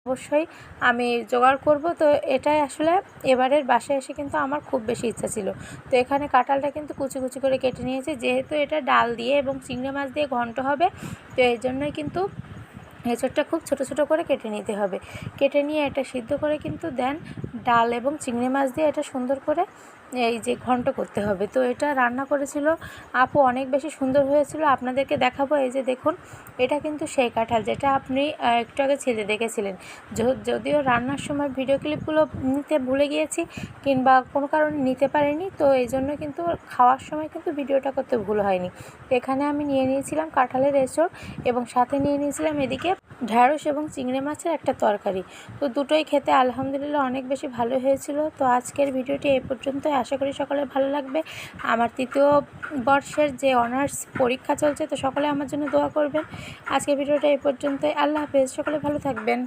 অবশ্যই আমি জোগাড় করব। তো এটাই আসলে এবারের বাসায় এসে কিন্তু আমার খুব বেশি ইচ্ছা ছিল। তো এখানে কাঁঠালটা কিন্তু কুচি কুচি করে কেটে নিয়েছি, যেহেতু এটা ডাল দিয়ে এবং চিংড়ি মাছ দিয়ে ঘন্ট হবে, তো এই জন্যই কিন্তু এঁচোড়টা খুব ছোট ছোট করে কেটে নিতে হবে। কেটে নিয়ে এটা সিদ্ধ করে কিন্তু দেন ডাল এবং চিংড়ি মাছ দিয়ে এটা সুন্দর করে এই যে ঘন্ট করতে হবে। তো এটা রান্না করেছিল আপু, অনেক বেশি সুন্দর হয়েছিল। আপনাদেরকে দেখাবো, এই যে দেখুন, এটা কিন্তু সেই কাঁঠাল যেটা আপনি একটু আগে ছেলে দেখেছিলেন। যদিও রান্নার সময় ভিডিও ক্লিপগুলো নিতে ভুলে গিয়েছি কিংবা কোনো কারণে নিতে পারিনি, তো এই জন্য কিন্তু খাওয়ার সময় কিন্তু ভিডিওটা করতে ভুল হয়নি। এখানে আমি নিয়ে নিয়েছিলাম কাঁঠালের এঁচোড় এবং সাথে নিয়ে নিয়েছিলাম এদিকে ঢ্যাঁড়স এবং চিংড়ি মাছের একটা তরকারি। তো দুটোই খেতে আলহামদুলিল্লাহ অনেক বেশি ভালো হয়েছিল। তো আজকের ভিডিওটি এই পর্যন্তই। আশা করি সকলে ভালো লাগবে। আমার 3য় বর্ষের যে অনার্স পরীক্ষা চলছে, তো সকলে আমার জন্য দোয়া করবেন। আজকের ভিডিওটা এই পর্যন্তই। আল্লাহ হাফেজ, সকলে ভালো থাকবেন।